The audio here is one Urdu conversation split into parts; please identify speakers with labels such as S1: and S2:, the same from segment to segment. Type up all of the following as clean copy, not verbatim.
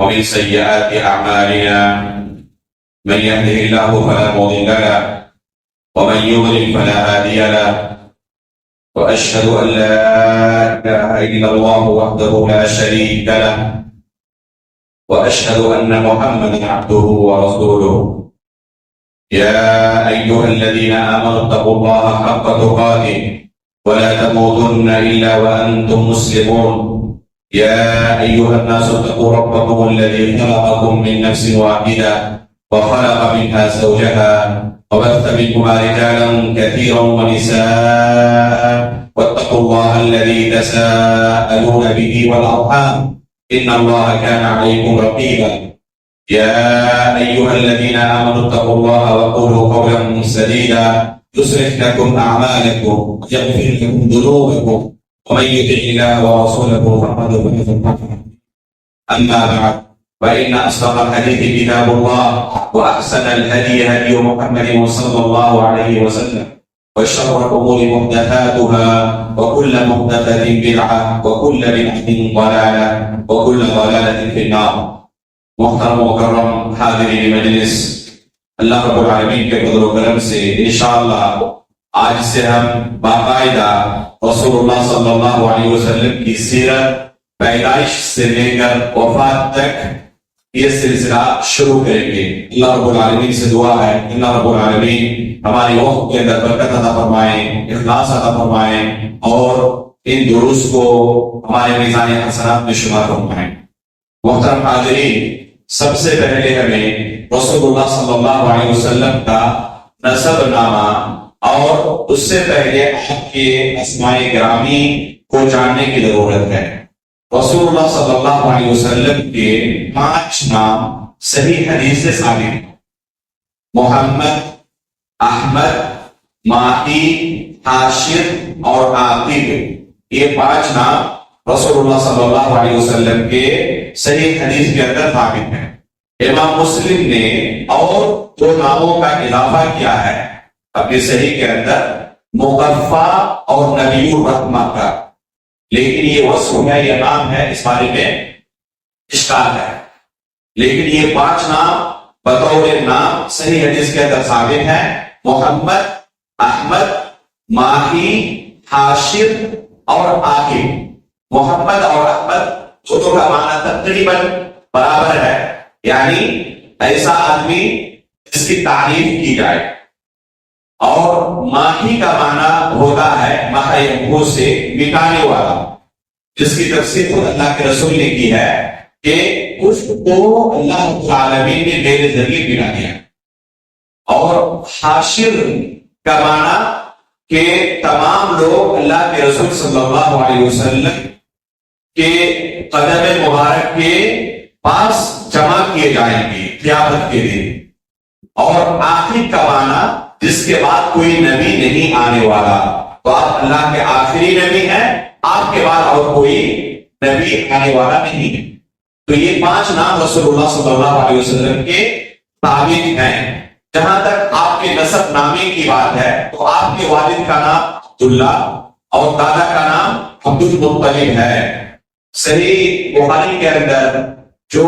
S1: ومن سيئات أعمالنا من يهده الله فلا مضل له ومن يضلل فلا هادي له وأشهد أن لا إله إلا الله وحده لا شريك له وأشهد أن محمدا عبده ورسوله يا أيها الذين آمنوا اتقوا الله حق تقاته ولا تموتن إلا وأنتم مسلمون يا أيها الناس اتقوا ربكم الذي خلقكم من نفس واحدة وخلق منها زوجها وبث منهما رجالا كثيرا ونساء واتقوا الله الذي تساءلون به والأرحام إن الله كان عليكم رقيبا يا أيها الذين آمنوا اتقوا الله وقولوا قولا سديدا يصلح لكم أعمالكم ويغفر لكم ذنوبكم ومن يطع الله ورسوله فقد فاز فوزا. أما بعد فإن أصدق الحديث كتاب الله وأحسن الهدي هدي محمد صلى الله عليه وسلم وشر الأمور محدثاتها وكل محدثة بدعة وكل بدعة ضلالة وكل ضلالة في النار. محترم مکرم حاضرین مجلس، اللہ رب العالمین کے فضل و کرم سے انشاءاللہ آج سے ہم باقاعدہ رسول اللہ صلی اللہ علیہ وسلم کی سیرت پیدائش سے لے کر وفات تک یہ سلسلہ شروع کریں گے. اللہ رب العالمین سے دعا ہے اللہ رب العالمین ہماری وقت کے اندر برکت عطا فرمائیں، اخلاص عطا فرمائیں اور ان دروس کو ہمارے میزان حسنات میں شمار فرمائیں. محترم حاضرین، سب سے پہلے ہمیں رسول اللہ صلی اللہ علیہ وسلم کا نسب نامہ اور اس سے پہلے آپ کے اسماء گرامی کو جاننے کی ضرورت ہے. رسول اللہ صلی اللہ علیہ وسلم کے 5 نام صحیح حدیث سے ثابت ہیں: محمد، احمد، ماہی، حاشر اور عاقب. یہ 5 نام رسول اللہ صلی اللہ علیہ وسلم کے صحیح حدیث کے اندر ثابت ہیں. امام مسلم نے اور 2 ناموں کا اضافہ کیا ہے اپنی صحیح کے اندر، مغفا اور نبی الرحمہ کا، لیکن یہ وصف ہے، یہ نام ہے، اس بارے میں اشکال ہے. لیکن یہ 5 نام بطور نام صحیح حدیث کے اندر ثابت ہیں: محمد، احمد، ماہی، حاشر اور عاقب. محمد اور احمد دونوں کا معنی تقریباً برابر ہے، یعنی ایسا آدمی جس کی تعریف کی جائے. اور ماہی کا معنی ہوتا ہے محو سے مٹانے والا، جس کی تفسیر خود اللہ کے رسول نے کی ہے کہ کچھ کو اللہ رب العالمین نے میرے ذریعے مٹا دیا. اور حاشر کا معنی کہ تمام لوگ اللہ کے رسول صلی اللہ علیہ وسلم کے قدم مبارک کے پاس جمع کیے جائیں گے قیامت کے دن. اور آخری کا معنی جس کے بعد کوئی نبی نہیں آنے والا، تو آپ اللہ کے آخری نبی ہیں، آپ کے بعد اور کوئی نبی آنے والا نہیں ہے. تو یہ 5 نام رسول اللہ صلی اللہ علیہ وسلم کے ثابت ہیں. جہاں تک آپ کے نسب نامے کی بات ہے تو آپ کے والد کا نام عبداللہ اور دادا کا نام عبد المطلب ہے. صحیح بخاری کے اندر جو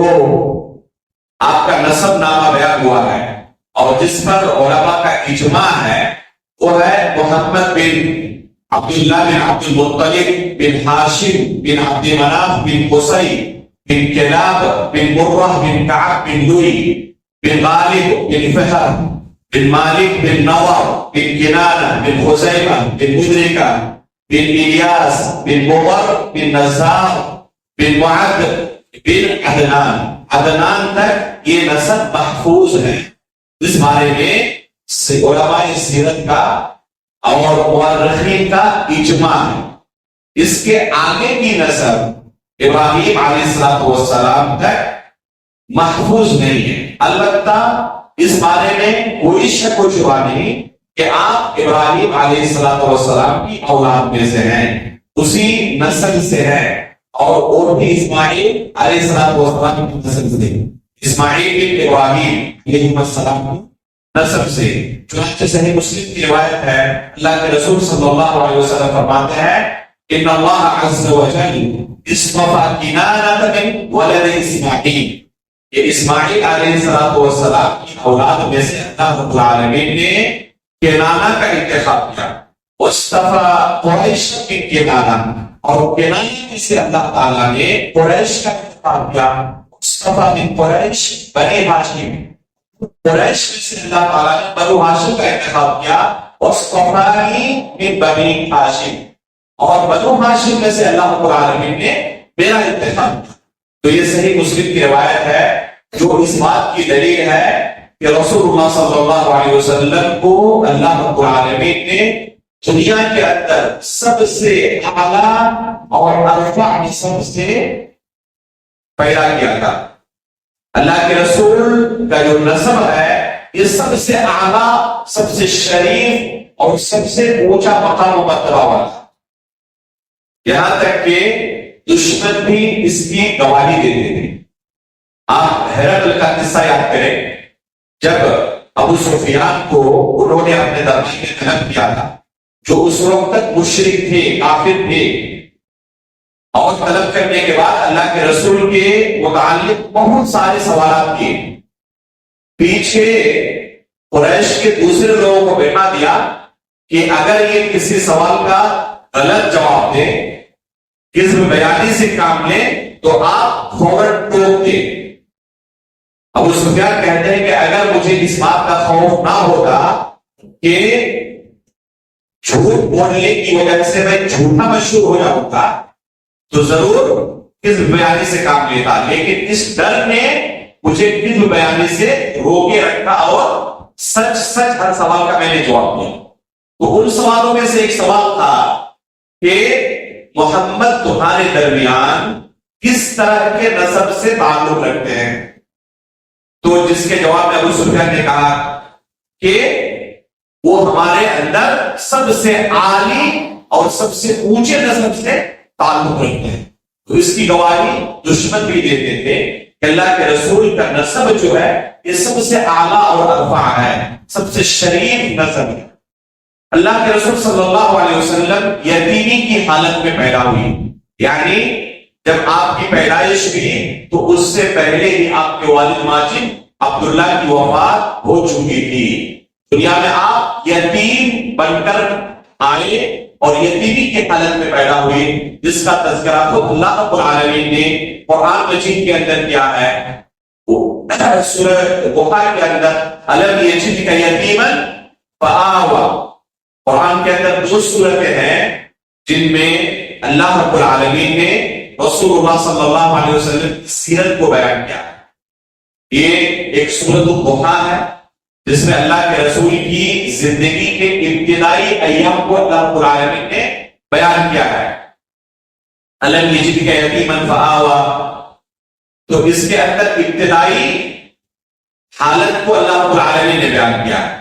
S1: آپ کا نسب نامہ بیان ہوا ہے اور جس پر علماء کا اجماع ہے وہ ہے محمد بن عبداللہ بن عبد المطلب بن ہاشم بن عبد مناف بن قصی بن کلاب بن مرہ بن کعب بن لوئی بن غالب بن فہر بن مالک بن نور بن کنانہ بن خزیمہ بن مدرکہ بن الیاس بن مغر بن نزار بن معد بن عدنان. عدنان تک یہ نسب محفوظ ہے. اس بارے میں علماء سیرت کا اور مورخین کا اجماع ہے. اس کے آگے کی نسب ابراہیم علیہ السلام تک محفوظ نہیں ہے. البتہ اس بارے میں کوئی شک و شبہ نہیں کہ آپ ابراہیم علیہ السلام کی اولاد میں سے ہیں، اسی نسل سے ہیں. اور بھی اسماعیل علیہ السلام کی نسل سے، اسماعیل بن ابراہیم علیہ السلام کی نسب سے. چنانچہ صحیح مسلم کی روایت ہے، اللہ کے رسول صلی اللہ علیہ وسلم فرماتے ہیں ان اللہ عز و جل اصطفى کنانہ من ولد اسماعیل، یہ اسماعیل علیہ السلام کی اولاد میں سے اللہ رب العالمین نے کنانہ کا انتخاب کیا. واصطفى قریش من کنانہ، اور کنانہ میں سے اللہ تعالیٰ نے قریش کا انتخاب کیا. واصطفى من قریش بنی ہاشم، قریش میں سے اللہ تعالیٰ نے بنو ہاشم کا انتخاب کیا. واصطفانی من بنی ہاشم، اور بنو ہاشم میں سے اللہ رب العالمین نے میرا انتخاب کیا. تو یہ صحیح مسلم کی روایت ہے جو اس بات کی دلیل ہے کہ رسول اللہ صلی اللہ علیہ وسلم کو اللہ رب العالمین نے دنیا کے اندر سب سے اعلیٰ اور ارفع نسب سے پیدا کیا تھا. اللہ کے رسول کا جو نسب ہے یہ سب سے اعلیٰ، سب سے شریف اور سب سے اونچا مقام و مرتبہ والا تھا. یہاں تک کہ دشمن بھی اس کی گواہی دیتے تھے. آپ ہرقل کا قصہ یاد کریں، جب ابو سفیان کو انہوں نے اپنے دربار میں طلب کیا تھا، جو اس وقت تک مشرک تھے، کافر تھے، اور طلب کرنے کے بعد اللہ کے رسول کے متعلق بہت سارے سوالات کیے. پیچھے قریش کے دوسرے لوگوں کو بیٹھا دیا کہ اگر یہ کسی سوال کا غلط جواب دے، کذب بیانی سے کام لیں، تو آپ فوراً ٹوک دیں. ابو سفیان کہتے ہیں کہ اگر مجھے اس بات کا خوف نہ ہوتا کہ جھوٹ بولنے کی وجہ سے میں جھوٹا مشہور ہو جاؤں گا تو ضرور کذب بیانی سے کام لیتا، لیکن اس ڈر نے مجھے کذب بیانی سے روکے رکھا اور سچ سچ ہر سوال کا میں نے جواب دیا. تو ان سوالوں میں سے ایک سوال تھا کہ محمد تمہارے درمیان کس طرح کے نسب سے تعلق رکھتے ہیں؟ تو جس کے جواب میں ابو سفیان نے کہا کہ وہ ہمارے اندر سب سے عالی اور سب سے اونچے نسب سے تعلق رکھتے ہیں. تو اس کی گواہی دشمن بھی دیتے تھے کہ اللہ کے رسول کا نسب جو ہے یہ سب سے اعلیٰ اور ارفع ہے، سب سے شریف نسب ہے. اللہ کے رسول صلی اللہ علیہ وسلم یتیمی کی حالت میں پیدا ہوئی، یعنی جب آپ کی پیدائش ہوئی تو اس سے پہلے ہی آپ کے والد ماجد عبداللہ کی وفات ہو چکی تھی. دنیا میں آپ یتیم بن کر آئے اور یتیمی کی حالت میں پیدا ہوئے، جس کا تذکرہ خود اللہ رب العالمین نے قرآن مجید کے اندر کیا ہے. سورہ بقرہ کے اندر الم یجدک یتیما فآوی، قرآن کے اندر دو صورتیں ہیں جن میں اللہ رب العالمین نے رسول اللہ صلی اللہ علیہ وسلم کی سیرت کو بیان کیا ہے. یہ ایک سورۃ الضحیٰ ہے جس میں اللہ کے رسول کی زندگی کے ابتدائی ایام کو اللہ رب العالمین نے بیان کیا ہے. الم یجدک یتیما فآوی، تو اس کے اندر ابتدائی حالت کو اللہ رب العالمین نے بیان کیا ہے،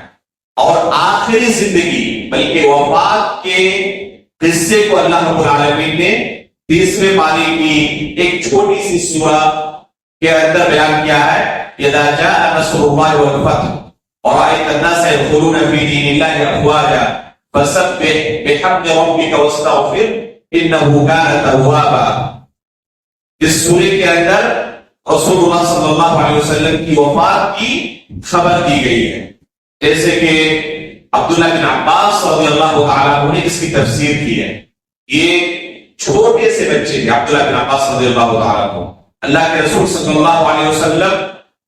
S1: اور آخری زندگی بلکہ وفات کے قصے کو اللہ رب العالمین نے 30ویں پانی کی ایک چھوٹی سی سورہ کے اندر بیان کیا ہے. اذا جاء نصر اللہ والفتح ورأيت الناس يدخلون في دين الله أفواجا فسبح بحمد ربك واستغفر إنه كان توابا. اس سورے کے اندر رسول اللہ صلی اللہ علیہ وسلم کی وفات کی خبر دی گئی ہے، جیسے کہ عبداللہ بن عباس رضی اللہ تعالیٰ عنہ نے اس کی تفسیر کی ہے. یہ چھوٹے سے بچے تھے عبداللہ بن عباس رضی اللہ تعالیٰ عنہ، اللہ کے رسول صلی اللہ علیہ وسلم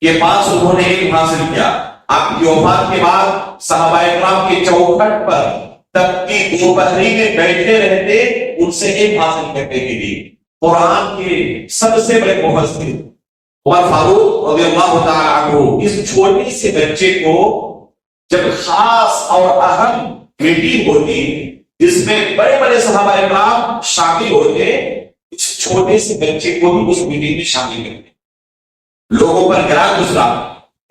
S1: کے پاس انہوں نے علم حاصل کیا. آپ کی وفات کے بعد صحابہ کرام کے چوکھٹ پر تپتی دوپہری میں بیٹھے رہتے ان سے علم حاصل کرنے کے لیے. قرآن کے سب سے بڑے مفسر عمر فاروق رضی اللہ تعالیٰ عنہ اس چھوٹے سے بچے کو جب خاص اور اہم میٹنگ ہوتی جس میں بڑے بڑے صحابہ کرام شامل ہوتے، اس چھوٹے سے بچے کو بھی اس میٹنگ میں شامل کرتے. لوگوں پر گرا گزرا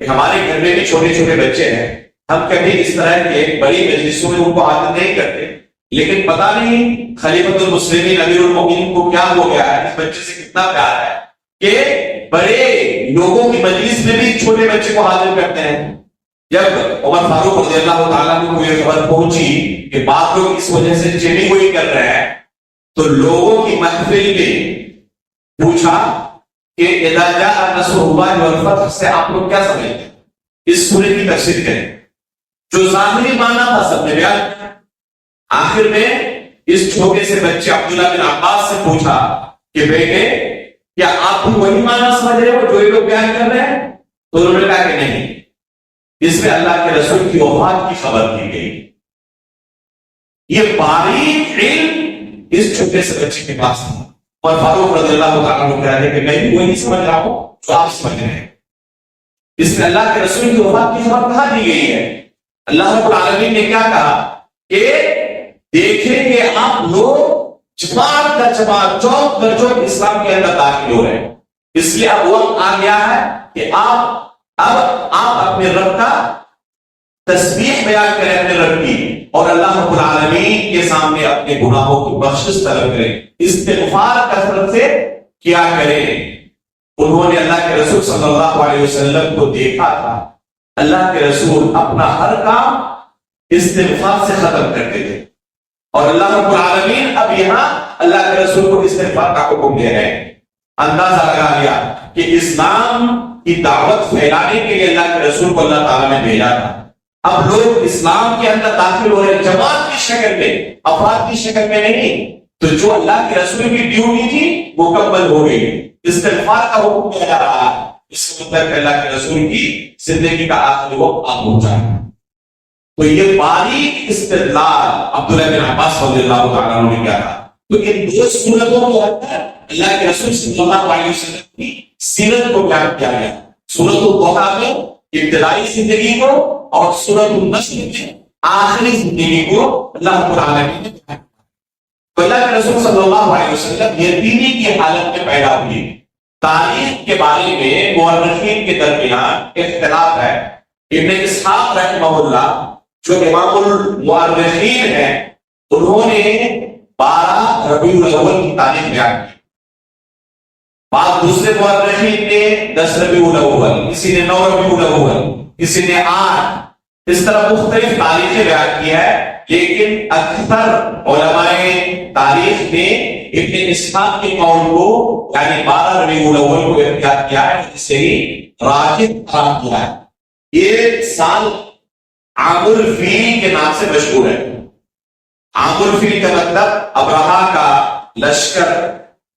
S1: کہ ہمارے گھر میں بھی چھوٹے چھوٹے بچے ہیں، ہم کبھی اس طرح کے بڑی مجلسوں میں ان کو عادت نہیں کرتے، لیکن پتہ نہیں خلیفۃ المسلمین امیر المومنین کو کیا ہو گیا ہے، اس بچے سے کتنا پیار ہے کہ بڑے لوگوں کی مجلس میں بھی چھوٹے بچے کو حاضر کرتے ہیں. جب عمر فاروق رضی اللہ تعالیٰ عنہ کو یہ خبر پہنچی کہ بعض لوگ اس وجہ سے چینی ہوئی کر رہے ہیں، تو لوگوں کی محفل میں پوچھا کہ اذا جاء نصر اللہ والفتح سے آپ لوگ کیا سمجھتے ہیں؟ اس سورے کی تفسیر کریں. جو ظاہری معنی تھا سب نے بیان کیا. آخر میں اس چھوٹے سے بچے عبداللہ بن عباس سے پوچھا کہ بیٹے کیا آپ بھی وہی معنی سمجھ رہے ہو جو یہ لوگ بیان کر رہے ہیں؟ تو انہوں نے کہا کہ نہیں. اس میں اللہ کے رسول کی وفات کی خبر دی گئی. یہ باریک علم اس چھوٹے سے بچے کے پاس تھا. اور فاروق رضی اللہ تعالیٰ عنہ کہہ رہے کہ میں بھی وہی سمجھ رہا ہوں جو آپ سمجھ رہے ہیں. اس میں اللہ کے رسول کی وفات کی خبر کہاں دی گئی ہے؟ اللہ رب العالمین نے کیا کہا کہ دیکھیں کہ آپ لوگ جماعت کا جماعت چوک در چوک اسلام کے اندر داخل ہو رہے ہیں. اس لیے اب وقت آ گیا ہے کہ آپ اپنے رب کا تسبیح بیان کریں اپنے رب کی, اور اللہ رب العالمین کے سامنے اپنے گناہوں کی بخشش طلب کریں, استغفار کثرت سے کیا کریں. انہوں نے اللہ کے رسول صلی اللہ علیہ وسلم کو دیکھا تھا. اللہ کے رسول اپنا ہر کام استغفار سے ختم کرتے تھے, اور اللہ رب العالمین اب یہاں اللہ کے رسول کو استغفار کا حکم دے رہے ہیں. اندازہ لگا لیا کہ اسلام کی دعوت پھیلانے کے لیے اللہ کے رسول کو اللہ تعالیٰ نے بھیجا تھا. اب لوگ اسلام کے اندر داخل ہو رہے ہیں جماعت کی شکل میں, افراد کی شکل میں نہیں. تو جو اللہ کے رسول کی ڈیوٹی تھی وہ مکمل ہو گئی, استغفار کا حکم دیا جا رہا ہے. اس کا مطلب اللہ کے رسول کی زندگی کا آخری وقت اب پہنچا ہے. تو یہ باریک استدلال عبداللہ بن عباس رضی اللہ تعالیٰ عنہ نے کیا تھا. تو ان دو سورتوں کے اندر اللہ کے رسول صلی اللہ علیہ وسلم کی سیرت کو بیان کیا گیا. سورۃ الضحیٰ میں ابتدائی زندگی کو, اور سورۃ النصر میں آخری زندگی کو اللہ رب العالمین نے بیان کیا. تو اللہ کے رسول صلی اللہ علیہ وسلم یتیمی کی حالت میں پیدا ہوئے. تاریخ کے بارے میں مورخین کے درمیان اختلاف ہے. ابن اسحاق رحمہ اللہ جو امام المؤرخین ہیں, انہوں نے 12 ربیع الاول کی تاریخ بیان کی. بعض دوسرے مورخین نے 10 ربیع الاول, کسی نے 9 ربیع الاول, کسی نے 8, اس طرح مختلف تاریخیں بیان کی ہے. لیکن اکثر علماء تاریخ نے ابن اسحاق کے قول کو یعنی 12 ربیع الاول کو اختیار کیا ہے, اس سے ہی راجح قرار دیا ہے. یہ سال عام الفیل کے نام سے مشہور ہے. عام الفیل کا مطلب ابرہا کا لشکر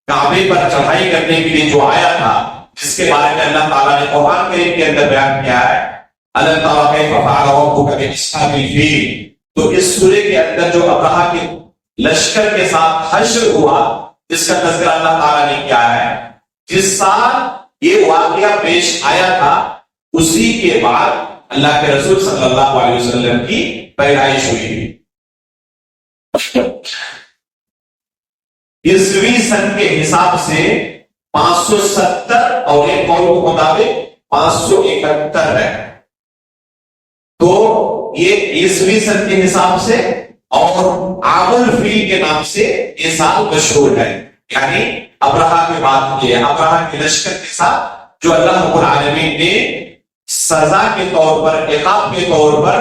S1: کعبے پر چڑھائی کرنے کے لیے جو آیا تھا, جس کے بارے میں اللہ تعالیٰ نے قرآن کریم کے اندر بیان کیا ہے أَلَمْ تَرَ كَيْفَ فَعَلَ رَبُّكَ بِأَصْحَابِ الْفِيلِ. تو اس سورے کے اندر جو ابرہا کے لشکر کے ساتھ حشر ہوا, جس کا تذکرہ اللہ تعالیٰ نے کیا ہے, جس سال یہ واقعہ پیش آیا تھا اسی کے بعد اللہ کے رسول صلی اللہ علیہ وسلم کی پیدائش ہوئی تھی. عیسوی سن کے حساب سے 570 اور ایک قول کے مطابق 571 ہے. تو یہ عیسوی سن کے حساب سے اور عام الفیل کے نام سے یہ سال مشہور ہے. یعنی ابرہا کے بعد یہ ابرہا کے لشکر کے ساتھ جو اللہ رب العالمین نے سزا کے طور پر, عقاب کے طور پر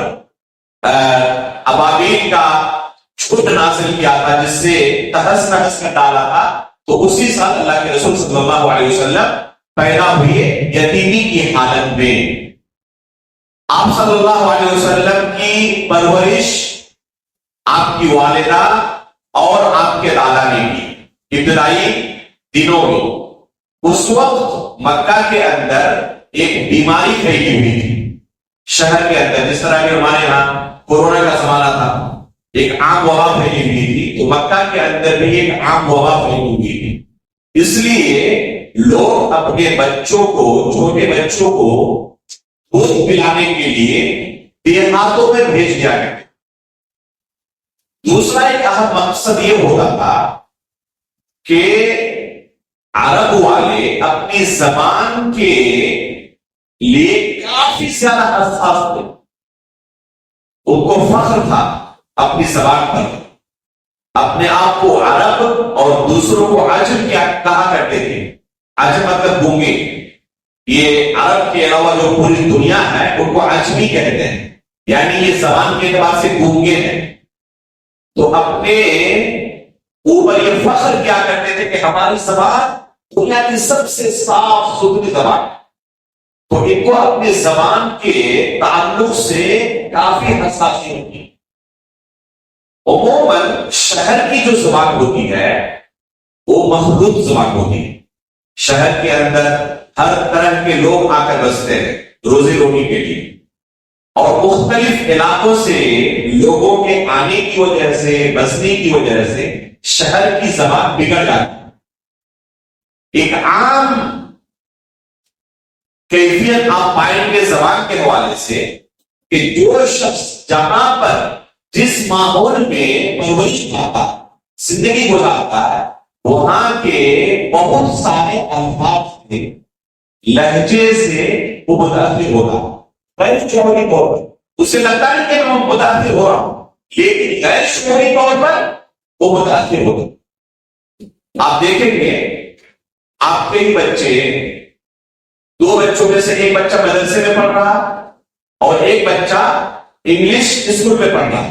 S1: ابابیل کا چھٹ نازل کیا تھا, جس سے تہس نہس کر ڈالا تھا. تو اسی سال اللہ کے رسول صلی اللہ علیہ وسلم پیدا ہوئے یتیمی کی حالت میں. آپ صلی اللہ علیہ وسلم کی پرورش آپ کی والدہ اور آپ کے دادا نے کی ابتدائی دنوں میں. اس وقت مکہ کے اندر ایک بیماری پھیلی ہوئی تھی شہر کے اندر, جس طرح کہ ہمارے یہاں کورونا کا زمانہ تھا, ایک عام وبا پھیلی ہوئی تھی. تو مکہ کے اندر بھی ایک عام وبا پھیلی ہوئی تھی. اس لیے لوگ اپنے بچوں کو, چھوٹے بچوں کو دودھ پلانے کے لیے دیہاتوں میں بھیج دیا کرتے. دوسرا ایک اہم مقصد یہ ہوتا تھا کہ عرب والے اپنی زبان کے لیے کافی زیادہ حساس تھے. ان کو فخر تھا اپنی زبان پر, اپنے آپ کو عرب اور دوسروں کو عجم کیا کہا کرتے تھے. عجم مطلب گونگے. یہ عرب کے علاوہ جو پوری دنیا ہے ان کو عجمی کہتے ہیں, یعنی یہ زبان کے اعتبار سے گونگے ہیں. تو اپنے اوپر یہ فخر کیا کرتے تھے کہ ہماری زبان دنیا کی سب سے صاف ستھری زبان. تو ان کو اپنی زبان کے تعلق سے کافی حساسی ہوتی ہے. عموماً شہر کی جو زبان ہوتی ہے وہ محدود زبان ہوتی ہے. شہر کے اندر ہر طرح کے لوگ آ کر بستے ہیں روزی روٹی کے لیے, اور مختلف علاقوں سے لوگوں کے آنے کی وجہ سے, بسنے کی وجہ سے شہر کی زبان بگڑ جاتی ہے. ایک عام کیفیت آپ پائیں گے زبان کے حوالے سے کہ جو شخص جہاں پر جس ماحول میں پرورش پاتا, زندگی گزارتا ہے, وہاں کے بہت سارے الفاظ سے, لہجے سے وہ متاثر ہوتا ہے. غیر شعوری طور پر اسے لگتا ہے کہ میں متاثر ہو رہا ہوں, لیکن غیر شعوری طور پر وہ متاثر ہوتا ہے. آپ دیکھیں گے آپ کے ہی بچے, دو بچوں میں سے ایک بچہ مدرسے میں پڑھ رہا اور ایک بچہ انگلش اسکول میں پڑھ رہا.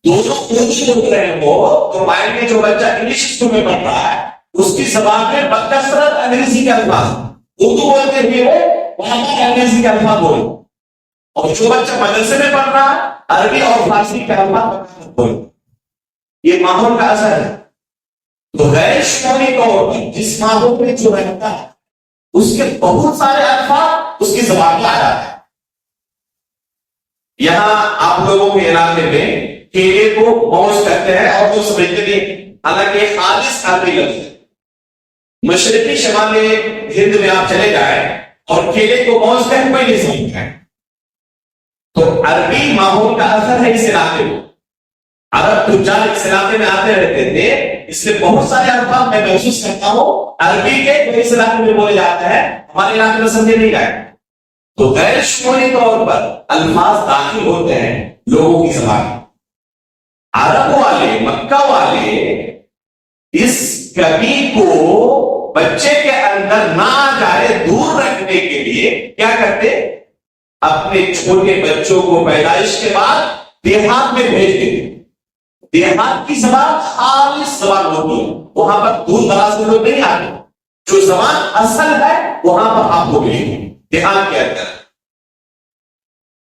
S1: دونوں اردو بول رہے ہیں, وہ تو پائیں گے جو بچہ انگلش اسکول میں پڑھ رہا ہے اس کی زبان میں بکثرت انگریزی کے الفاظ, اردو بولتے ہوئے وہاں پر انگریزی کے الفاظ بولے, اور جو بچہ مدرسے میں پڑھ رہا ہے عربی اور فارسی کے الفاظ بولے. یہ ماحول کا اثر ہے. تو غیر شعوری طور پر جس ماحول میں جو رہتا ہے اس کے بہت سارے الفاظ اس کی زبان میں آ جاتے ہیں. یہاں آپ لوگوں کے علاقے میں کیلے کو موز کہتے ہیں اور وہ سمجھتے نہیں, حالانکہ خالص عربی لفظ ہے. مشرقی شمال ہند میں آپ چلے جائیں اور کیلے کو موز کہیں کوئی نہیں سمجھتا ہے. تو عربی ماحول کا اثر ہے اس علاقے میں. عرب تجار اس علاقے میں آتے رہتے تھے, اس لیے بہت سارے الفاظ میں محسوس کرتا ہوں عربی کے جو اس علاقے میں بولے جاتے ہیں ہمارے علاقے میں سمجھے نہیں گئے. تو غیر شعوری طور پر الفاظ داخل ہوتے ہیں لوگوں کی زبان میں. عرب والے, مکہ والے اس کمی کو بچے کے اندر نہ آ جائے دور رکھنے کے لیے کیا کرتے, اپنے چھوٹے بچوں کو پیدائش کے بعد دیہات میں بھیج دیتے. دیہات کی زبان خالص زبان ہوتی ہے, وہاں پر دور دراز کے لوگ نہیں آتے. جو زبان اصل ہے وہاں پر آپ کو ملے گی دیہات کے اندر.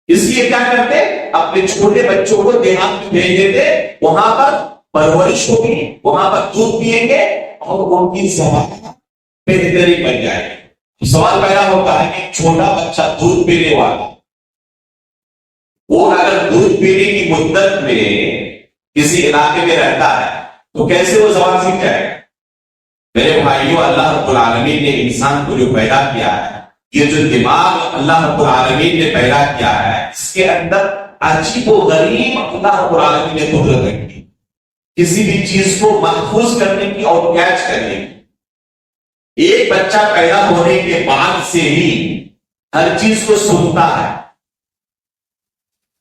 S1: اس لیے کیا کرتے, اپنے چھوٹے بچوں کو دیہات میں بھیج دیتے, وہاں پر پرورش ہوگی, وہاں پر دودھ پیئیں گے اور ان کی زبان بہترین بن جائے گی. سوال پیدا ہوتا ہے کہ چھوٹا بچہ دودھ پینے والا, وہ اگر دودھ پینے کی مدت میں کسی علاقے میں رہتا ہے تو کیسے وہ زبان سیکھ جائے گا؟ میرے بھائیوں, اللہ رب العالمین نے انسان کو جو پیدا کیا ہے, یہ جو دماغ اللہ رب العالمین نے پیدا کیا ہے, اس کے اندر عجیب و غریب اللہ رب العالمین نے قدرت رکھی کسی بھی چیز کو محفوظ کرنے کی اور کیچ کرنے کی. ایک بچہ پیدا ہونے کے بعد سے ہی ہر چیز کو سنتا ہے,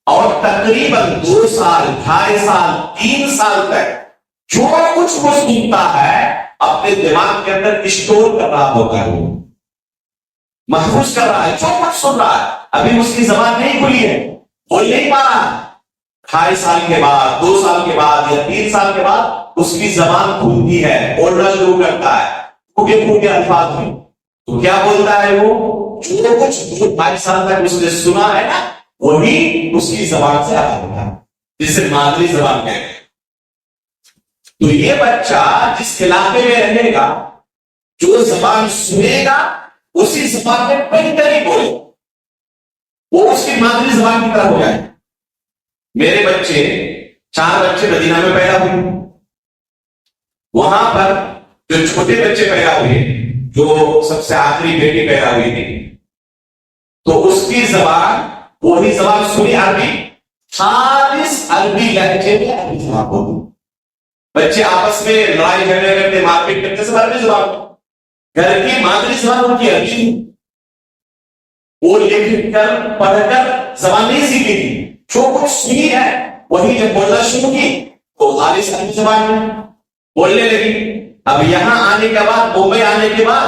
S1: اور تقریباً 2 سال, 2.5 سال, 3 سال تک جو کچھ وہ سنتا ہے اپنے دماغ کے اندر اسٹور کر رہا ہوتا ہے, محفوظ کر رہا ہے. جو کچھ سن رہا ہے ابھی اس کی زبان نہیں کھلی ہے, بول نہیں پا رہا. 2.5 سال کے بعد, 2 سال کے بعد یا 3 سال کے بعد اس کی زبان کھلتی ہے, بولنا شروع کرتا ہے پھوٹے پھوٹے الفاظ میں. تو کیا بولتا ہے وہ, جو کچھ 2.5 سال تک اس نے سنا ہے نا وہی اس کی زبان سے آتا ہوتا ہے, جسے مادری زبان کہتے ہیں. تو یہ بچہ جس علاقے میں رہے گا, جو زبان سنے گا اسی زبان میں بہترین بولے, وہ اس کی مادری زبان کی طرح ہو جائے. میرے بچے 4 بچے مدینہ میں پیدا ہوئے, وہاں پر جو چھوٹے بچے پیدا ہوئے, جو سب سے آخری بیٹی پیدا ہوئی تھی, تو اس کی زبان وہی زبان سنی عربی, خالص عربی لہجے میں عربی زبان ہوتی. بچے آپس میں لڑائی جھگڑے کرتے, مار پیٹ کرتے, سب عربی زبان. گھر کی مادری زبان ان کی عربی, وہ لکھ کر پڑھ کر زبان نہیں سیکھی تھی. جو کچھ سنی ہے وہی جب بولنا شروع کی تو خالص عربی زبان میں بولنے لگی. اب یہاں آنے کے بعد, ممبئی آنے کے بعد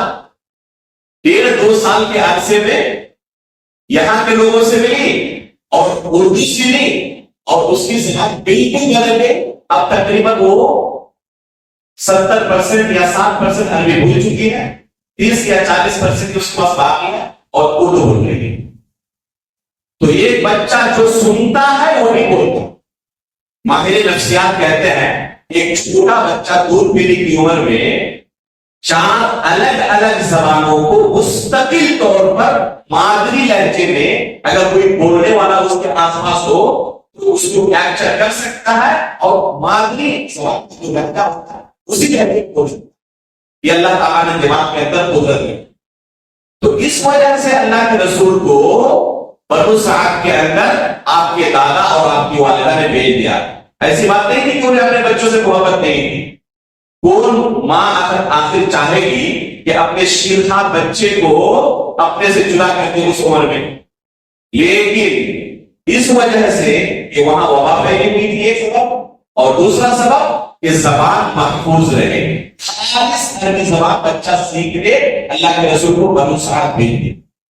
S1: 1.5-2 سال کے عرصے میں یہاں کے لوگوں سے ملی اور اردو سیکھی اور اس کی زبان بالکل بدل گئی. اب تقریباً وہ 70% یا 60% عربی بھول چکی ہے، 30 یا 40% اس کے پاس باقی ہے اور اردو بول رہی ہے. تو ایک بچہ جو سنتا ہے وہ نہیں بولتا. ماہر نفسیات کہتے ہیں ایک چھوٹا بچہ دودھ پینے کی عمر میں 4 الگ الگ زبانوں کو مستقل طور پر مادری لہجے میں اگر کوئی بولنے والا اس کے آس پاس ہو تو اس کو کیپچر کر سکتا ہے اور مادری زبان جو لہجہ ہوتا ہے اسی لہجے میں بول سکتا ہے. یہ اللہ تعالیٰ نے دماغ کے اندر قدرت دی. تو اس وجہ سے اللہ کے رسول کو بنو سعد کے اندر آپ کے دادا اور آپ کی والدہ نے بھیج دیا. ایسی بات نہیں تھی کہ انہیں اپنے بچوں سے محبت نہیں تھی. کون ماں آخر چاہے گی کہ اپنے شیرخوار بچے کو اپنے سے جدا کر دے اس عمر میں؟ لیکن اس وجہ سے کہ وہاں وبا پھیلی ہوئی تھی ایک سبب، اور دوسرا سبب کہ زبان محفوظ رہے. خالص عربی زبان بچہ سیکھ لے. اللہ کے رسول کو بنو سعد بھیج دیا.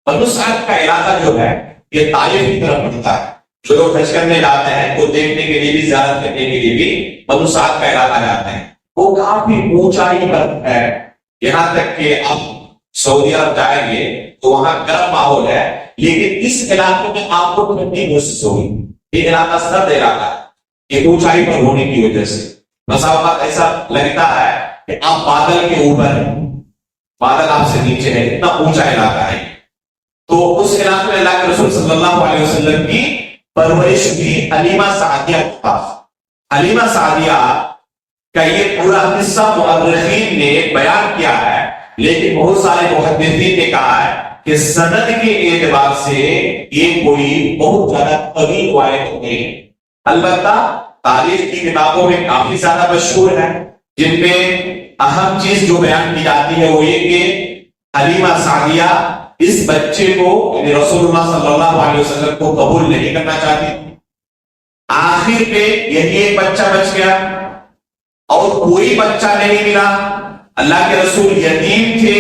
S1: بنو سعد کا علاقہ جو ہے یہ طائف کی طرف پڑتا ہے. جو لوگ حج کرنے جاتے ہیں وہ دیکھنے کے لیے بھی زیارت کرنے کے لیے بھی بنو سعد کا علاقہ جاتے ہیں. وہ کافی اونچائی پر ہے، یہاں تک کہ آپ سعودی عرب جائیں گے تو وہاں گرم ماحول ہے، لیکن اس علاقے میں آپ کو ٹھنڈی محسوس ہوگی. یہ علاقہ سرد علاقہ ہے یہ اونچائی پر ہونے کی وجہ سے. بسا اوقات ایسا لگتا ہے کہ آپ بادل کے اوپر ہیں، بادل آپ سے نیچے ہے، اتنا اونچا علاقہ ہے. تو اس علاقے میں اللہ کے رسول صلی اللہ علیہ وسلم کی پرورش بھی حلیمہ سعدیہ کے پاس. حلیمہ سعدیہ کا یہ پورا قصہ مؤرخین نے بیان کیا ہے، لیکن بہت سارے محدثین نے کہا ہے کہ سند کے اعتبار سے یہ کوئی بہت زیادہ طویل روایت نہیں. البتہ تاریخ کی کتابوں میں کافی زیادہ مشہور ہے، جن میں اہم چیز جو بیان کی جاتی ہے وہ یہ کہ حلیمہ سعدیہ اس بچے کو یعنی رسول اللہ صلی اللہ علیہ وسلم کو قبول نہیں کرنا چاہتی. آخر پہ یہی ایک بچہ بچ گیا اور کوئی بچہ نہیں ملا. اللہ کے رسول یتیم تھے،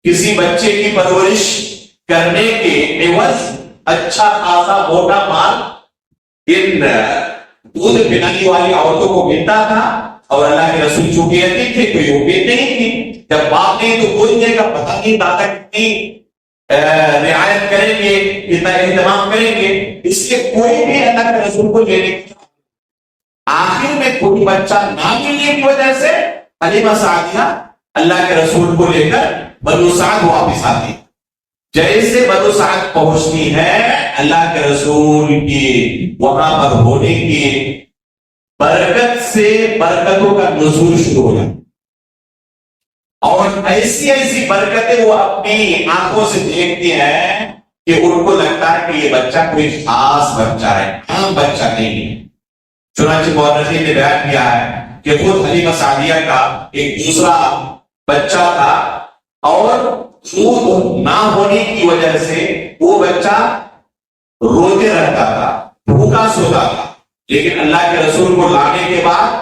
S1: کسی بچے کی پرورش کرنے کے عوض اچھا خاصا موٹا مال ان دودھ پلانے والی عورتوں کو ملتا تھا، اور اللہ کے رسول چونکہ یتیم تھے کوئی امید نہیں تھی. جب باپ نہیں تو کوئی دے گا، پتہ نہیں دادا کتنی رعایت کریں گے، کتنا اہتمام کریں گے، اس لیے کوئی بھی اللہ کے رسول کو لینے کی. آخر میں کوئی بچہ نہ ملنے کی وجہ سے حلیمہ سعدیہ اللہ کے رسول کو لے کر بنو سعد واپس آتی. جیسے بنو سعد پہنچتی ہے اللہ کے رسول کی وہاں پر ہونے کی برکت سے برکتوں کا نزول شروع ہو جاتا، اور ایسی ایسی برکتیں وہ اپنی آنکھوں سے دیکھتی ہیں کہ ان کو لگتا ہے کہ یہ بچہ کوئی خاص بچہ ہے، عام بچہ نہیں ہے. چنانچہ مورخین نے بیان کیا ہے کہ خود حلیمہ سعدیہ کا ایک دوسرا بچہ تھا، اور دودھ نہ ہونے کی وجہ سے وہ بچہ روتے رہتا تھا، بھوکا سوتا تھا. لیکن اللہ کے رسول کو لانے کے بعد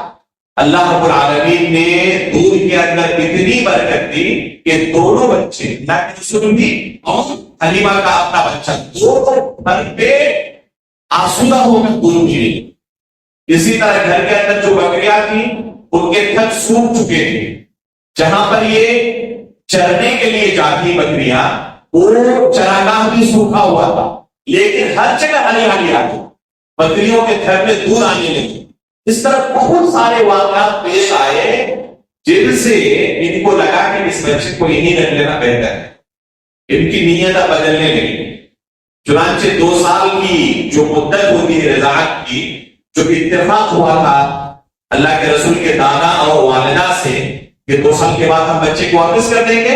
S1: اللہ رب العالمین نے دودھ کے اندر اتنی برکت دی کہ دونوں بچے اللہ کے رسول بھی اور حلیمہ کا اپنا بچہ دونوں بھر پیٹ آسودہ ہو کر دودھ پینے. اسی طرح گھر کے اندر جو بکریاں تھیں ان کے تھن سوکھ چکے تھے. جہاں پر یہ چرنے کے لیے جاتی بکریاں وہ چراگاہ بھی سوکھا ہوا تھا، لیکن ہر جگہ ہریالی آتی، بکریوں کے تھن میں دودھ آنے لگے. اس طرح بہت سارے واقعات پیش آئے جن سے ان کو لگا کہ اس بچے کو یہی رکھ لینا بہتر ہے. ان کی نیتیں بدلنے لگی. چنانچہ 2 سال کی جو مدت ہوتی ہے رضاعت کی، جو اتفاق ہوا تھا اللہ کے رسول کے دادا اور والدہ سے کہ 2 سال کے بعد ہم بچے کو واپس کر دیں گے،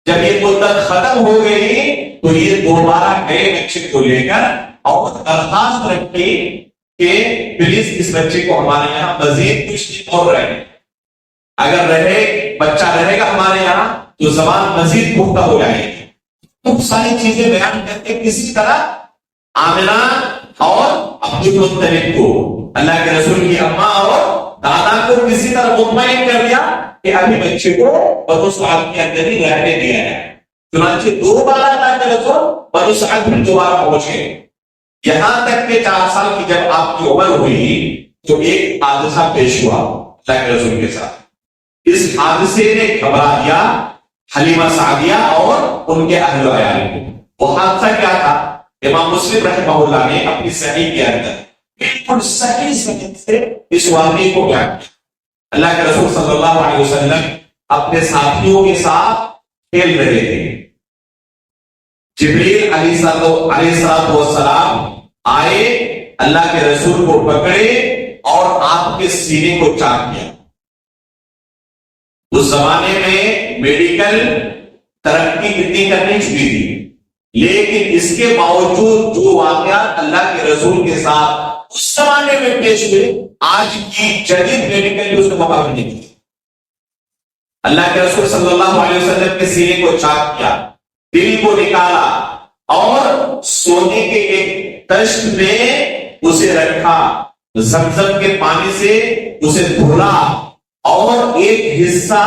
S1: جب یہ مدت ختم ہو گئی تو یہ دوبارہ گئے بچے کو لے کر اور درخواست رکھی کہ پلیز اس بچے کو ہمارے یہاں مزید کچھ دن اور رہے، اگر رہے بچہ رہے گا ہمارے یہاں تو زبان مزید پختہ ہو جائے گی. بہت ساری چیزیں بیان کرتے کسی طرح آمنہ اور عبد المطلب کو اللہ کے رسول کی اماں اور دادا کو کسی طرح مطمئن کر دیا کہ ابھی بچے کو بنو سعد کے اندر ہی رہنے دیا ہے. چنانچہ 2 بار اللہ کے رسول بنو سعد پھر دوبارہ پہنچے، یہاں تک کہ 4 سال کی جب آپ کی عمر ہوئی تو ایک حادثہ پیش ہوا اللہ کے رسول کے ساتھ. اس حادثے نے گھبرا دیا حلیمہ سعدیہ اور ان کے اہل و عیال کو۔ وہ حادثہ کیا تھا؟ امام مسلم رحمہ اللہ نے اپنی صحیح کے اندر بالکل صحیح سے اس واقعے کو بیان کیا۔ اللہ کے رسول صلی اللہ علیہ وسلم اپنے ساتھیوں کے ساتھ کھیل رہے تھے۔ جبریل علیہ السلام آئے، اللہ کے رسول کو پکڑے اور آپ کے سینے کو چاک کیا۔ اس زمانے میں میڈیکل ترقی کتنی کرنی چکی تھی، لیکن اس کے باوجود جو واقعات اللہ کے رسول کے ساتھ اس زمانے میں پیش ہوئے، آج کی جدید میڈیکل اس کو مقابلہ نہیں کی۔ اللہ کے رسول صلی اللہ علیہ وسلم کے سینے کو چاک کیا، دل کو نکالا اور سونے کے ایک تشت میں اسے رکھا، زمزم کے پانی سے اسے دھولا اور ایک حصہ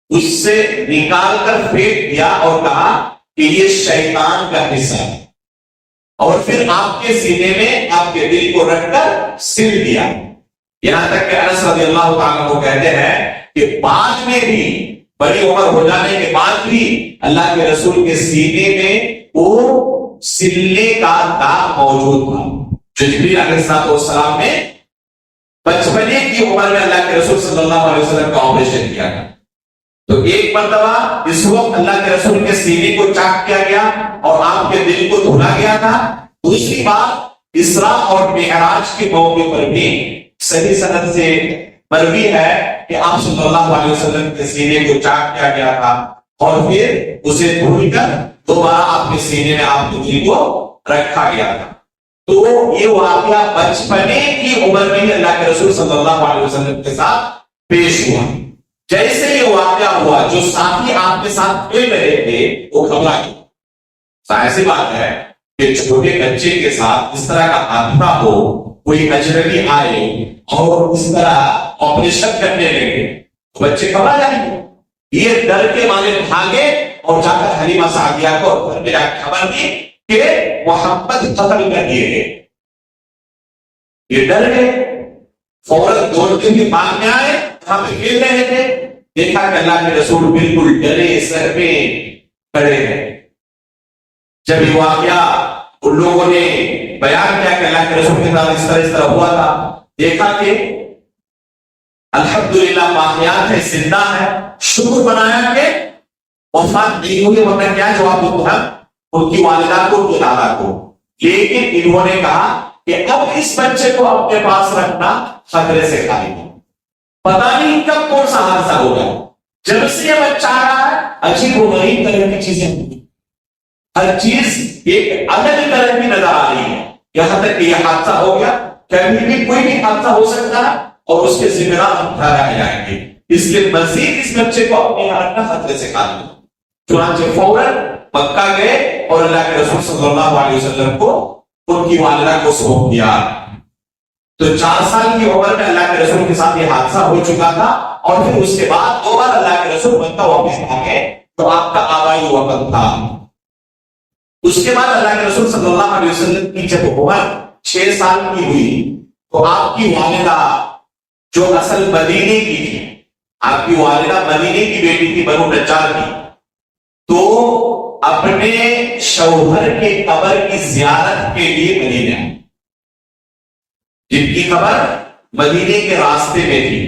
S1: اس سے نکال کر پھینک دیا اور کہا کہ یہ شیطان کا حصہ ہے، اور پھر آپ کے سینے میں آپ کے دل کو رکھ کر سل دیا۔ یہاں تک کہ انس رضی اللہ تعالیٰ کو کہتے ہیں کہ بعد میں بھی، بڑی عمر ہو جانے کے بعد بھی اللہ کے رسول کے سینے میں وہ سلنے کا داغ موجود تھا جو جبریل علیہ السلام نے بچپنے کی عمر میں اللہ کے رسول صلی اللہ علیہ وسلم کا آپریشن کیا تھا۔ تو ایک مرتبہ اس وقت اللہ کے رسول کے سینے کو چاک کیا گیا اور آپ کے دل کو دھلا گیا تھا۔ دوسری بات، اسراء اور معراج کے موقع پر بھی صحیح سند سے مروی ہے کہ آپ صلی اللہ علیہ وسلم کے سینے کو چاک کیا گیا تھا اور پھر اسے دھل کر دوبارہ آپ کے سینے میں آپ کے دل کو رکھا گیا تھا۔ تو یہ واقعہ بچپنے کی عمر میں ہی اللہ کے رسول صلی اللہ علیہ وسلم کے ساتھ پیش ہوا۔ جیسے یہ واقعہ ہوا، جو ساتھی آپ کے ساتھ کھیل رہے تھے وہ گھبرا گئے۔ ایسی بات ہے کہ چھوٹے بچے کے ساتھ اس طرح کا حادثہ ہو، کوئی اجنبی آئے اور اس طرح آپریشن کرنے لگے، بچے گھبرا جائیں گے۔ یہ ڈر کے مارے بھاگے اور جا کر حلیمہ سعدیہ کو گھر میں جا کے خبر دی کہ محمد قتل کر دیے گئے۔ یہ ڈر گئے، فوراً دوڑتے ہوئے بعد میں آئے، ہم کھیل رہے تھے، دیکھا کہ اللہ کے رسول بالکل ڈرے سر پہ کھڑے ہیں۔ جب یہ واقعہ ان لوگوں نے بیان کیا کہ اللہ کے رسول کے ساتھ اس طرح ہوا تھا، دیکھا کہ الحمدللہ واقعات ہے، زندہ ہے، شکر بنایا کہ وفات نہیں ہوئی، ورنہ کیا جواب دیتے ہم ان کی والدہ کو، ان کے دادا کو۔ لیکن انہوں نے کہا کہ اب اس بچے کو اپنے پاس رکھنا خطرے سے خالی ہے، پتہ نہیں کب کون سا حادثہ ہوگا۔ جب سے یہ بچہ آ رہا ہے، عجیب و غریب طرح کی چیزیں ہوئی، ہر چیز ایک الگ طرح کی نظر آ رہی ہے، یہاں تک کہ یہ حادثہ ہو گیا، کبھی بھی کوئی بھی حادثہ ہو سکتا ہے اور اس کے ذمہ دار ہم ٹھہرائے جائیں گے، اس لیے مزید اس بچے کو اپنے یہاں رکھنا خطرے سے خالی ہے۔ چنانچہ فوراً مکہ گئے اور اللہ کے رسول صلی اللہ علیہ وسلم کو ان کی والدہ کو سونپ دیا۔ تو 4 سال کی عمر میں اللہ کے رسول کے ساتھ یہ حادثہ ہو چکا تھا، اور پھر اس کے بعد 2 بار اللہ کے رسول مکہ واپس آ گئے، تو آپ کا آبائی وقت تھا۔ اس کے بعد اللہ کے رسول صلی اللہ علیہ وسلم کی جب عمر 6 سال کی ہوئی تو آپ کی والدہ جو اصل مدینے کی تھی، آپ کی والدہ مدینے کی بیٹی تھی، بنو نجار کی، تو اپنے شوہر کے قبر کی زیارت کے لیے مدینے آئی، جن کی قبر مدینے کے راستے میں تھی۔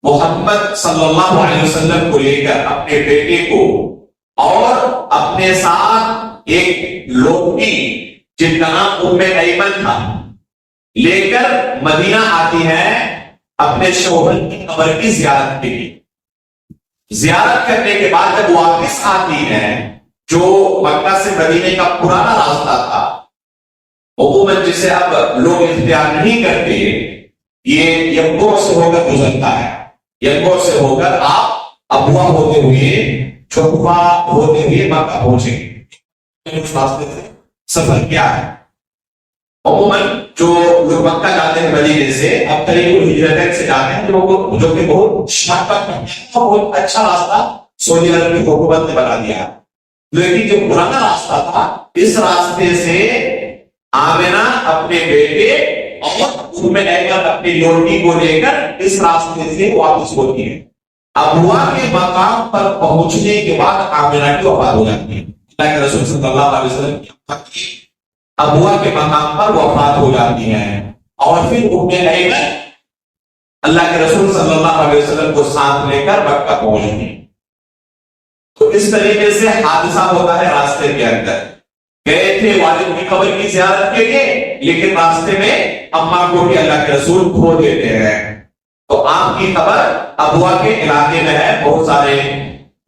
S1: محمد صلی اللہ علیہ وسلم کو لے کر اپنے بیٹے کو اور اپنے ساتھ ایک لوٹی جن کا نام ام ایمن تھا لے کر مدینہ آتی ہے اپنے شوہر کی قبر کی زیارت کے لیے۔ زیارت کرنے کے بعد جب واپس آتی ہے، جو مکہ سے مدینے کا پرانا راستہ تھا، عموماً جسے اب لوگ اختیار نہیں کرتے، یہ یمبو سے ہو کر گزرتا ہے، یمبو سے ہو کر آپ ابوا ہوتے ہوئے چھپا ہوتے ہوئے مکہ پہنچیں گے۔ اس راستے سے سفر کیا ہے؟ عموماً جو لوگ مکہ جاتے ہیں مدینے سے، اب طریق الہجرتین سے جاتے ہیں، جو کہ بہت شارٹ کٹ ہے، بہت اچھا راستہ سعودی عرب کی حکومت نے بنا دیا، لیکن جو پرانا راستہ تھا، اس راستے سے آمنہ اپنے بیٹے اور ام ایمن اپنی لوٹی کو لے کر اس راستے سے واپس ہوتی ہے. ابوا کے مقام پر پہنچنے کے بعد آمنہ کی وفات ہو جاتی ہے. اللہ کے رسول صلی اللہ علیہ وسلم کی ابوا کے مقام پر وفات ہو جاتی ہے اور پھر ام ایمن اللہ کے رسول صلی اللہ علیہ وسلم کو ساتھ لے کر مکہ پہنچتی. تو اس طریقے سے حادثہ ہوتا ہے راستے کے اندر. گئے تھے والد کی قبر کی زیارت کے لیے لیکن راستے میں اماں کو بھی اللہ کے رسول کھو دیتے ہیں. تو آپ کی قبر ابوا کے علاقے میں ہے. بہت سارے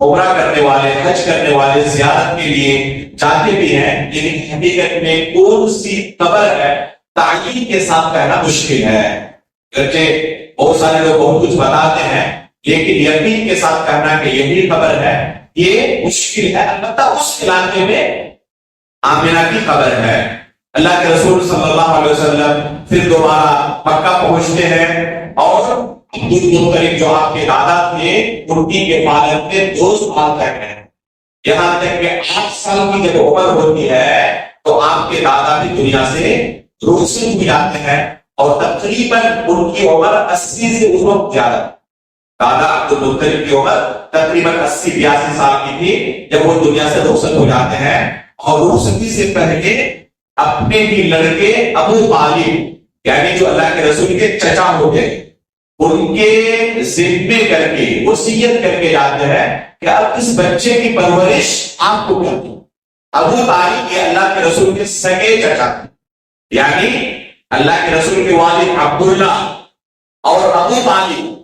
S1: عمرہ کرنے والے حج کرنے والے زیارت کے لیے جاتے بھی ہیں لیکن حقیقت میں کون سی قبر ہے تعین کے ساتھ کہنا مشکل ہے. بہت سارے لوگ بہت کچھ بتاتے ہیں لیکن یقین کے ساتھ کہنا کہ یہی قبر ہے یہ مشکل ہے. البتہ اس علاقے میں آمنہ کی قبر ہے. اللہ کے رسول صلی اللہ علیہ وسلم پھر دوبارہ مکہ پہنچتے ہیں اور عبدالمطلب جو آپ کے دادا تھے ان کی کفالت میں 2 سال تک ہیں. یہاں تک کہ 8 سال کی جب عمر ہوتی ہے تو آپ کے دادا بھی دنیا سے رخصت ہو جاتے ہیں اور تقریباً ان کی عمر 80 سے اس وقت زیادہ. دادا عبدالمطلب کی عمر تقریباً 80-82 سال کی تھی جب وہ دنیا سے رخصت ہو جاتے ہیں اور رخصتی سے پہلے اپنے ہی لڑکے ابو طالب یعنی جو اللہ کے رسول کے چچا ہوتے ان کے ذمے کر کے وصیت کر کے جاتے ہیں کہ اب اس بچے کی پرورش آپ کو کرنی. ابو طالب یہ اللہ کے رسول کے سگے چچا یعنی اللہ کے رسول کے والد عبداللہ اور ابو طالب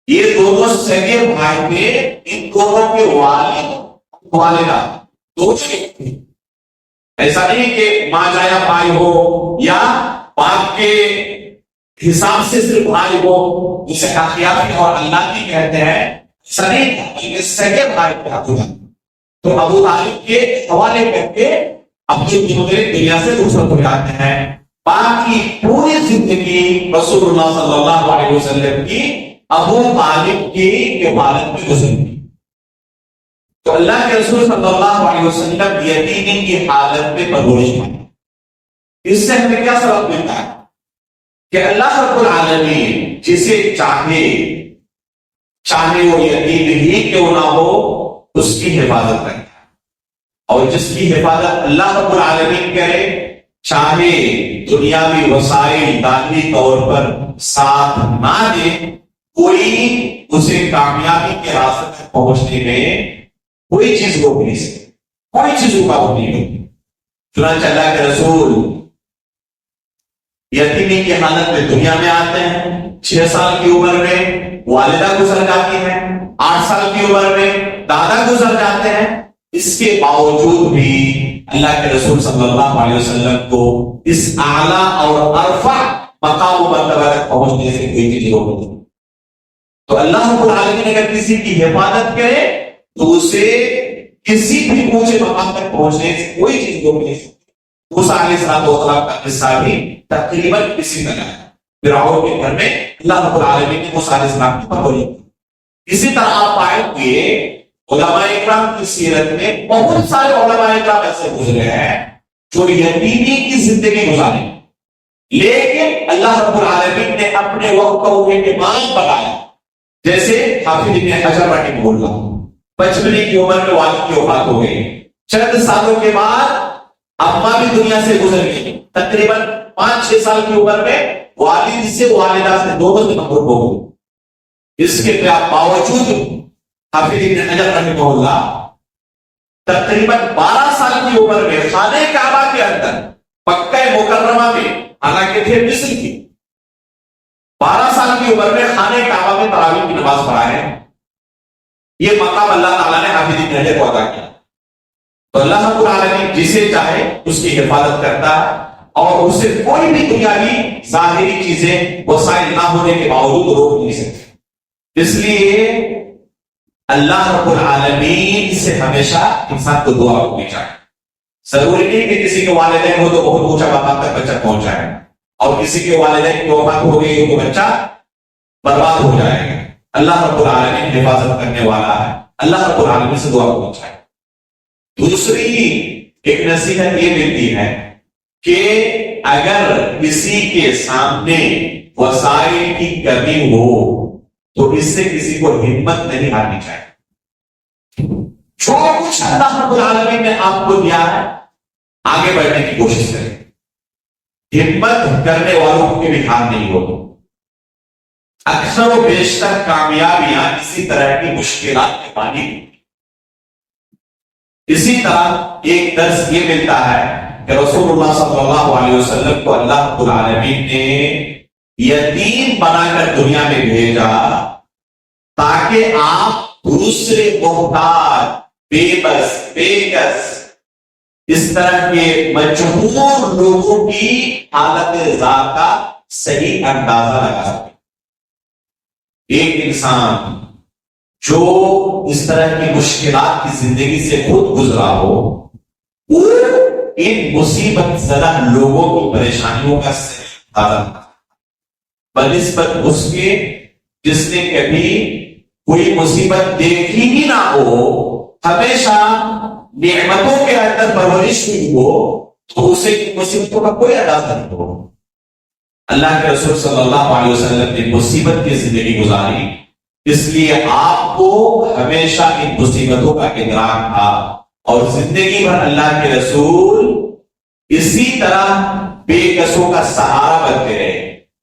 S1: یہ دونوں سگے بھائی تھے. ان دونوں کے والدہ دو تھے. ایسا نہیں کہ ماں جایا بھائی ہو یا باپ کے حساب سے صرف بھائی ہو جسے اخیافی اور اللہ کی کہتے ہیں. ایسا نہیں تھا بلکہ سگے بھائی تھے. تو ابو طالب کے حوالے کر کے عبدالمطلب دنیا سے رخصت ہو جاتے ہیں. باقی پوری زندگی رسول اللہ صلی اللہ علیہ وسلم کی ابو طالب کی کفالت میں گزری. تو اللہ کے رسول صلی اللہ علیہ وسلم یتیمی کی حالت میں پرورش پائی. اس سے ہمیں کیا سبق ملتا ہے کہ اللہ رب العالمین جسے چاہے وہ یتیم ہی کیوں نہ ہو اس کی حفاظت کرتا ہے. اور جس کی حفاظت اللہ رب العالمین کرے چاہے دنیاوی وسائل دانوی طور پر ساتھ نہ دے کوئی اسے کامیابی کے راستے تک پہنچنے میں کوئی چیز روک نہیں سکتی. کوئی چیز رکاوٹ نہیں ہوتی. چنانچہ اللہ کے رسول یتیمی کی حالت میں دنیا میں آتے ہیں. 6 سال کی عمر میں والدہ گزر جاتی ہے. 8 سال کی عمر میں دادا گزر جاتے ہیں. اس کے باوجود بھی اللہ کے رسول صلی اللہ علیہ وسلم کو اس اعلیٰ اور ارفع مقام و مرتبہ تک پہنچنے سے کوئی چیز روک نہیں. تو اللہ رب العالمین اگر کسی کی حفاظت کرے تو اسے کسی بھی اونچے مقام تک پہنچنے سے کوئی چیز روک نہیں سکتی. موسیٰ علیہ السلام کا قصہ بھی تقریباً اسی طرح ہے. فرعون کے گھر میں اللہ رب العالمین نے موسیٰ علیہ السلام کی پرورش کی. اسی طرح آپ پائیں گے علماء اکرام کی سیرت میں بہت سارے علماء اکرام ایسے گزرے ہیں جو یتیمی کی زندگی گزارے لیکن اللہ رب العالمین نے اپنے وقت کو انہیں امام بنایا. جیسے حافظ ابن حجر رحمہ اللہ 55 کی عمر میں والد کی وفات ہو گئی. چند سالوں کے بعد اماں بھی دنیا سے گزر گئی. تقریباً 5-6 سال کی عمر میں والد سے والدہ سے دونوں سے محروم ہو گئی. اس کے باوجود حافظ ابن حجر رحمہ اللہ تقریباً 12 سال کی عمر میں خانہ کعبہ کے اندر مکہ مکرمہ میں حالانکہ تھے مصر کی 12 سال کی عمر میں خانہ کعبہ میں تراویح کی نماز پڑھائے. یہ مقام اللہ تعالیٰ نے حافظ ابن حجر کو عطا کیا. تو اللہ رب العالمین جسے چاہے اس کی حفاظت کرتا ہے اور اسے کوئی بھی دنیاوی ظاہری چیزیں وسائل نہ ہونے کے باوجود روک نہیں سکتے. اس لیے اللہ رب العالمین سے ہمیشہ انسان کو دعا کرنی چاہیے. ضروری نہیں کہ کسی کے والدین ہو تو بہت اونچا مقام تک بچہ پہنچ جائے اور کسی کے والدین کی وفات ہو گئی تو بچہ برباد ہو جائے گا. اللہ رب العالمین حفاظت کرنے والا ہے. اللہ رب العالمین سے دعا کرنا چاہیے. دوسری ایک نصیحت یہ ملتی ہے کہ اگر کسی کے سامنے وسائل کی کمی ہو تو اس سے کسی کو ہمت نہیں ہارنی چاہیے. جو کچھ اللہ رب العالمین نے آپ کو دیا ہے آگے بڑھنے کی کوشش کریں. ہمت کرنے والوں کو بھی ہار نہیں ہوتی. اکثر و بیشتر کامیابیاں اسی طرح کی مشکلات میں پانی. اسی طرح ایک درس یہ ملتا ہے کہ رسول اللہ صلی اللہ علیہ وسلم کو اللہ رب العالمین نے یتیم بنا کر دنیا میں بھیجا تاکہ آپ دوسرے محتاج، بے بس، بے کس، اس طرح کے مجبور لوگوں کی حالت ذات کا صحیح اندازہ لگا سکیں. ایک انسان جو اس طرح کی مشکلات کی زندگی سے خود گزرا ہو وہ ان مصیبت زدہ لوگوں کی پریشانیوں کا صحیح اندازہ بنسبت اس کے جس نے کبھی کوئی مصیبت دیکھی ہی نہ ہو، ہمیشہ نعمتوں کے اندر پرورش ہوئی ہو تو اسے مصیبتوں کا کوئی اندازہ نہیں ہو. اللہ کے رسول صلی اللہ علیہ وسلم نے مصیبت کی زندگی گزاری، اس لیے آپ کو ہمیشہ ان مصیبتوں کا ادراک تھا اور زندگی بھر اللہ کے رسول اسی طرح بے کسوں کا سہارا بنتے رہے.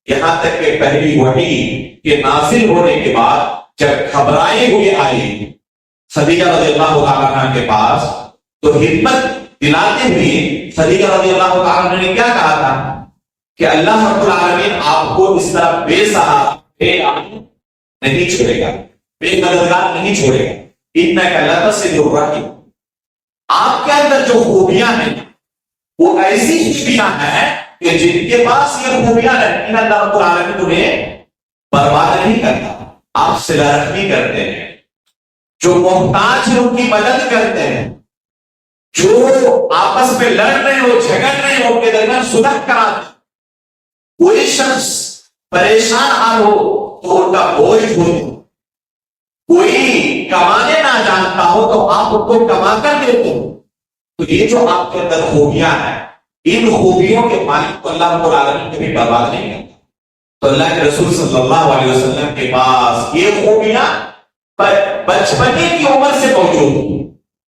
S1: یہاں تک کہ پہلی وحی کے نازل ہونے کے بعد جب گھبرائے ہوئے آئی خدیجہ رضی اللہ تعالیٰ عنہ کے پاس تو ہمت دلاتے ہوئے خدیجہ رضی اللہ تعالیٰ عنہ نے کیا کہا تھا کہ اللہ رب العالمین آپ کو اس طرح بے سہارا، بے نہیں چھوڑے گا، بے مددگار نہیں چھوڑے گا. انک لتصل الرحم. آپ کے اندر جو خوبیاں ہیں وہ ایسی خوبیاں ہیں کہ جن کے پاس یہ خوبیاں رہتی ہیں اللہ رب العالمین تمہیں برباد نہیں کرتا. آپ صلہ رحمی کرتے ہیں، جو محتاج ہیں ان کی مدد کرتے ہیں، جو آپس میں لڑ رہے ہو، جھگڑ رہے ہو، ان کے درمیان صلح کراتے ہیں. کوئی شخص پریشان حال ہو تو ان کا بوجھ دھو. کوئی کمانے نہ جانتا ہو تو آپ ان کو کما کر دیتے ہو. تو یہ جو آپ کے اندر خوبیاں ہیں ان خوبیوں کے مالک کو اللہ رب العالمین کبھی برباد نہیں کرتا. تو اللہ کے رسول صلی اللہ علیہ وسلم کے پاس یہ خوبیاں بچپنے کی عمر سے موجود ہیں.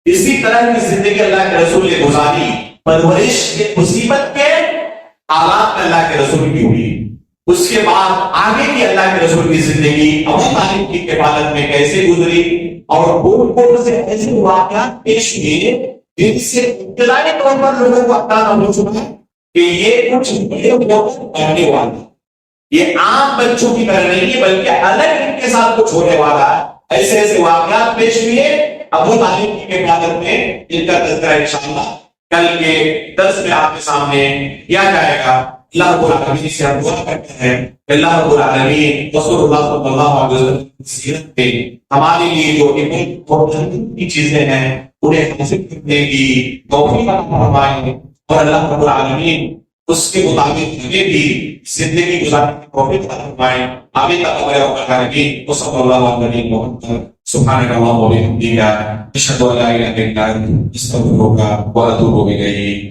S1: اسی طرح کی زندگی اللہ کے رسول نے گزاری. پرورش کے مصیبت کے حالات میں اللہ کے رسول کی ہوئی. اس کے بعد آگے کی اللہ کے رسول کی زندگی ابو طالب کی کفالت میں کیسے گزری اور کون سے ایسے واقعات پیش ہوئے جن سے ابتدائی طور پر لوگوں کو اندازہ ہو چکا ہے کہ یہ کچھ بڑے ہونے والے، یہ عام بچوں کی طرح نہیں ہے بلکہ الگ ان کے ساتھ کچھ ہونے والا ہے. ایسے ایسے واقعات پیش ہوئے ابو طالب کی کفالت میں جن کا تذکرہ انشاءاللہ کل کے درس میں آپ کے سامنے کیا جائے گا. اللہ رب العالمین سے ہم دعا کرتے ہیں کہ اللہ رب العالمین رسول اللہ صلی اللہ علیہ وسلم کی سیرت پہ ہمارے لیے جو کی چیزیں ہیں انہیں حاصل کرنے کی توفیق عطا فرمائے اور اللہ رب العالمین اس کے مطابق ہمیں بھی زندگی گزارنے کی توفیق عطا فرمائے. آمین تقبل رب العالمین وصلی اللہ علیہ محمد. سبحانك اللهم وبحمدك اشهد ان لا اله الا انت استغفرك واتوب اليك.